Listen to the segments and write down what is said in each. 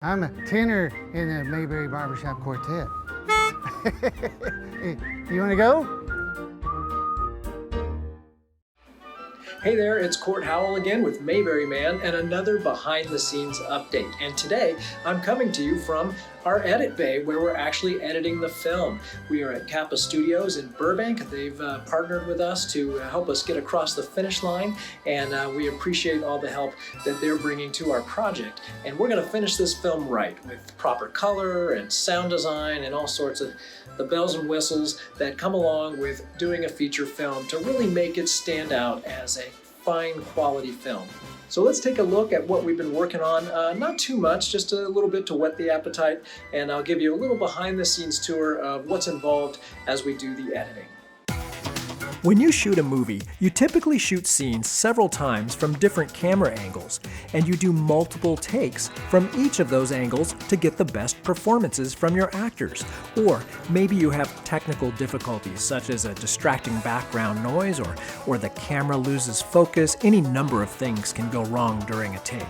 I'm a tenor in the Mayberry Barbershop Quartet. You want to go? Hey there, it's Court Howell again with Mayberry Man and another behind the scenes update. And today I'm coming to you from our edit bay where we're actually editing the film. We are at Kappa Studios in Burbank. They've partnered with us to help us get across the finish line, and we appreciate all the help that they're bringing to our project. And we're going to finish this film right with proper color and sound design and all sorts of the bells and whistles that come along with doing a feature film to really make it stand out as a fine quality film. So let's take a look at what we've been working on. Not too much, just a little bit to whet the appetite, and I'll give you a little behind the scenes tour of what's involved as we do the editing. When you shoot a movie, you typically shoot scenes several times from different camera angles, and you do multiple takes from each of those angles to get the best performances from your actors. Or maybe you have technical difficulties such as a distracting background noise or the camera loses focus. Any number of things can go wrong during a take.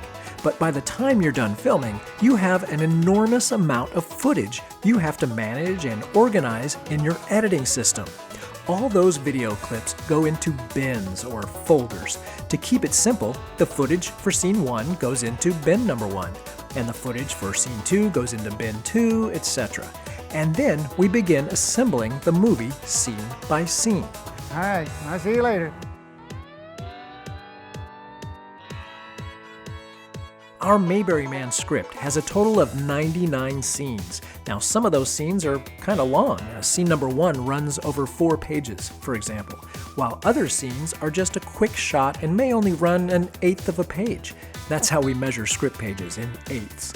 But by the time you're done filming, you have an enormous amount of footage you have to manage and organize in your editing system. All those video clips go into bins or folders. To keep it simple, the footage for scene 1 goes into bin number 1, and the footage for scene 2 goes into bin 2, etc. And then we begin assembling the movie scene by scene. All right, I'll see you later. Our Mayberry Man script has a total of 99 scenes. Now, some of those scenes are kind of long. Scene number 1 runs over 4 pages, for example, while other scenes are just a quick shot and may only run an eighth of a page. That's how we measure script pages, in eighths.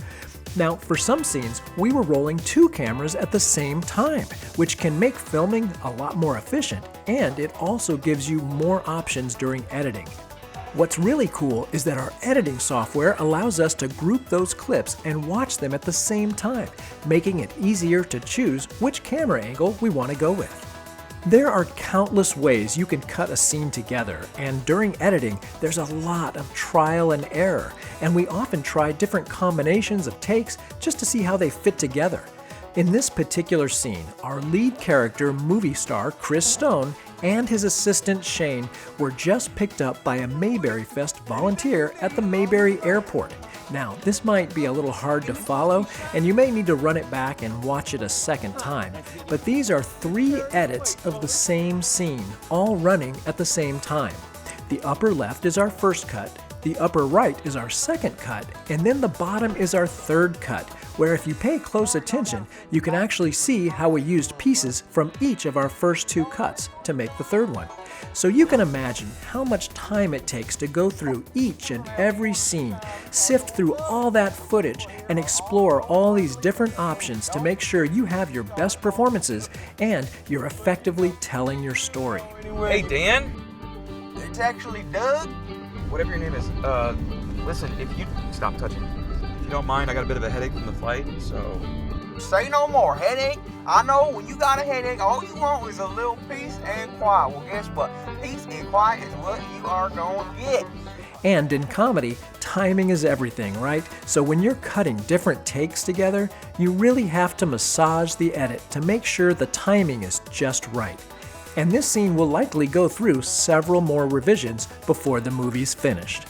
Now, for some scenes, we were rolling 2 cameras at the same time, which can make filming a lot more efficient, and it also gives you more options during editing. What's really cool is that our editing software allows us to group those clips and watch them at the same time, making it easier to choose which camera angle we want to go with. There are countless ways you can cut a scene together, and during editing, there's a lot of trial and error, and we often try different combinations of takes just to see how they fit together. In this particular scene, our lead character, movie star Chris Stone, and his assistant Shane were just picked up by a Mayberry Fest volunteer at the Mayberry Airport. Now, this might be a little hard to follow, and you may need to run it back and watch it a second time, but these are 3 edits of the same scene, all running at the same time. The upper left is our first cut, the upper right is our second cut, and then the bottom is our third cut, where if you pay close attention, you can actually see how we used pieces from each of our first 2 cuts to make the third one. So you can imagine how much time it takes to go through each and every scene, sift through all that footage, and explore all these different options to make sure you have your best performances and you're effectively telling your story. Hey, Dan? It's actually Doug. Whatever your name is. Listen, if you... Stop touching. If you don't mind, I got a bit of a headache from the flight, so... Say no more. Headache? I know when you got a headache, all you want is a little peace and quiet. Well, guess what? Peace and quiet is what you are going to get. And in comedy, timing is everything, right? So when you're cutting different takes together, you really have to massage the edit to make sure the timing is just right. And this scene will likely go through several more revisions before the movie's finished.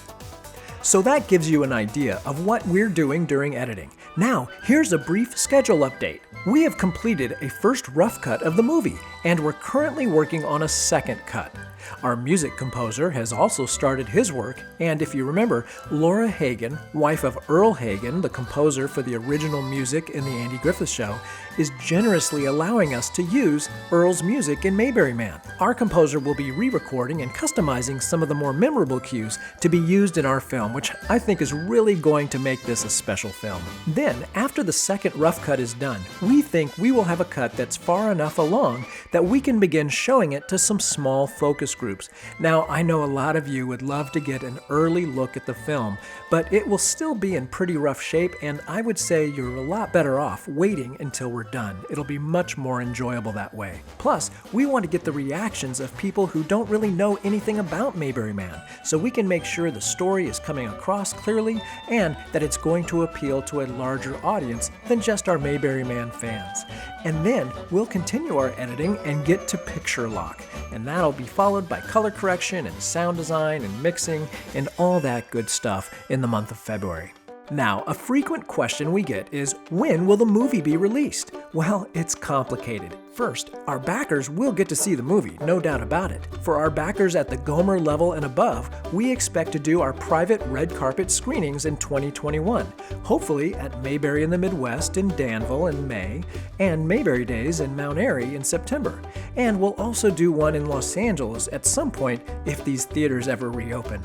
So that gives you an idea of what we're doing during editing. Now, here's a brief schedule update. We have completed a first rough cut of the movie, and we're currently working on a second cut. Our music composer has also started his work, and if you remember, Laura Hagen, wife of Earl Hagen, the composer for the original music in the Andy Griffith Show, is generously allowing us to use Earl's music in Mayberry Man. Our composer will be re-recording and customizing some of the more memorable cues to be used in our film, which I think is really going to make this a special film. Then, after the second rough cut is done, we think we will have a cut that's far enough along that we can begin showing it to some small focus focus groups. Now, I know a lot of you would love to get an early look at the film, but it will still be in pretty rough shape, and I would say you're a lot better off waiting until we're done. It'll be much more enjoyable that way. Plus, we want to get the reactions of people who don't really know anything about Mayberry Man, so we can make sure the story is coming across clearly and that it's going to appeal to a larger audience than just our Mayberry Man fans. And then we'll continue our editing and get to picture lock, and that'll be followed by color correction and sound design and mixing and all that good stuff in the month of February. Now, a frequent question we get is, when will the movie be released? Well, it's complicated. First, our backers will get to see the movie, no doubt about it. For our backers at the Gomer level and above, we expect to do our private red carpet screenings in 2021, hopefully at Mayberry in the Midwest in Danville in May, and Mayberry Days in Mount Airy in September. And we'll also do one in Los Angeles at some point if these theaters ever reopen.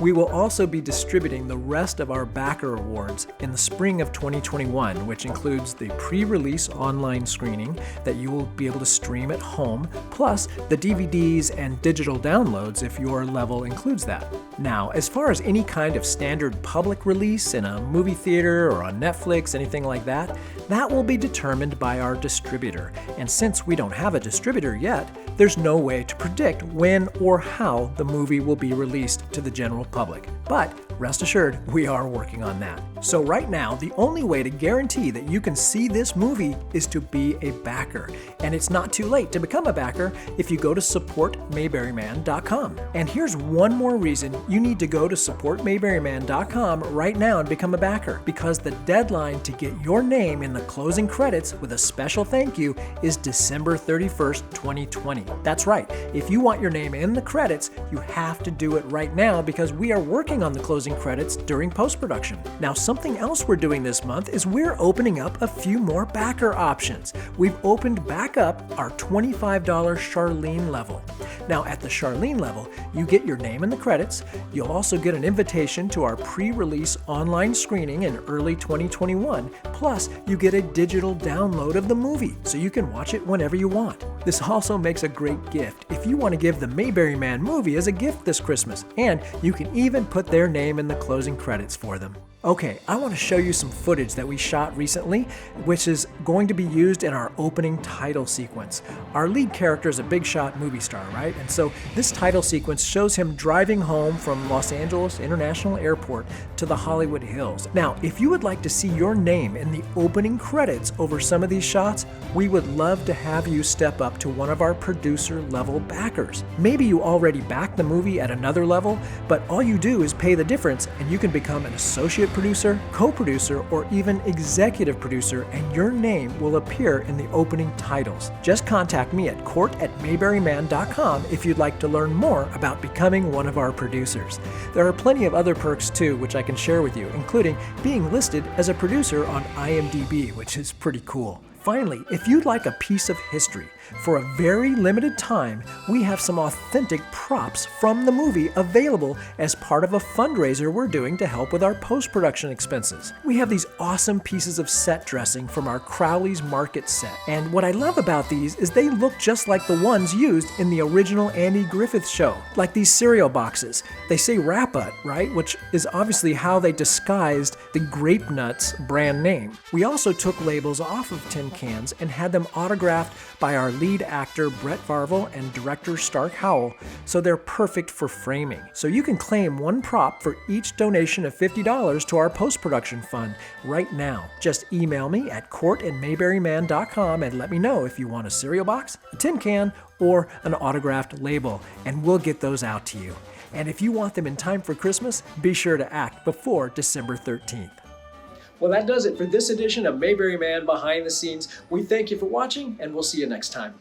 We will also be distributing the rest of our backer awards in the spring of 2021, which includes the pre-release online screening that you will be able to stream at home, plus the DVDs and digital downloads if your level includes that. Now, as far as any kind of standard public release in a movie theater or on Netflix, anything like that, that will be determined by our distributor. And since we don't have a distributor yet, there's no way to predict when or how the movie will be released to the general public. But rest assured, we are working on that. So right now, the only way to guarantee that you can see this movie is to be a backer. And it's not too late to become a backer if you go to supportmayberryman.com. And here's one more reason you need to go to supportmayberryman.com right now and become a backer, because the deadline to get your name in the closing credits with a special thank you is December 31st, 2020. That's right. If you want your name in the credits, you have to do it right now because we are working on the closing credits during post-production. Now, something else we're doing this month is we're opening up a few more backer options. We've opened back up our $25 Charlene level. Now, at the Charlene level, you get your name in the credits. You'll also get an invitation to our pre-release online screening in early 2021. Plus, you get a digital download of the movie, so you can watch it whenever you want. This also makes a great gift if you want to give the Mayberry Man movie as a gift this Christmas, and you can even put their name in the closing credits for them. Okay, I want to show you some footage that we shot recently, which is going to be used in our opening title sequence. Our lead character is a big shot movie star, right? And so this title sequence shows him driving home from Los Angeles International Airport to the Hollywood Hills. Now, if you would like to see your name in the opening credits over some of these shots, we would love to have you step up to one of our producer level backers. Maybe you already backed the movie at another level, but all you do is pay the difference and you can become an associate producer, co-producer, or even executive producer, and your name will appear in the opening titles. Just contact me at court@mayberryman.com if you'd like to learn more about becoming one of our producers. There are plenty of other perks too, which I can share with you, including being listed as a producer on IMDb, which is pretty cool. Finally, if you'd like a piece of history, for a very limited time, we have some authentic props from the movie available as part of a fundraiser we're doing to help with our post-production expenses. We have these awesome pieces of set dressing from our Crowley's Market set. And what I love about these is they look just like the ones used in the original Andy Griffith show, like these cereal boxes. They say Wrap-Up, right? Which is obviously how they disguised the Grape Nuts brand name. We also took labels off of tin cans and had them autographed by our lead actor Brett Varvel and director Stark Howell, so they're perfect for framing. So you can claim one prop for each donation of $50 to our post-production fund right now. Just email me at court@mayberryman.com and let me know if you want a cereal box, a tin can, or an autographed label, and we'll get those out to you. And if you want them in time for Christmas, be sure to act before December 13th. Well, that does it for this edition of Mayberry Man Behind the Scenes. We thank you for watching, and we'll see you next time.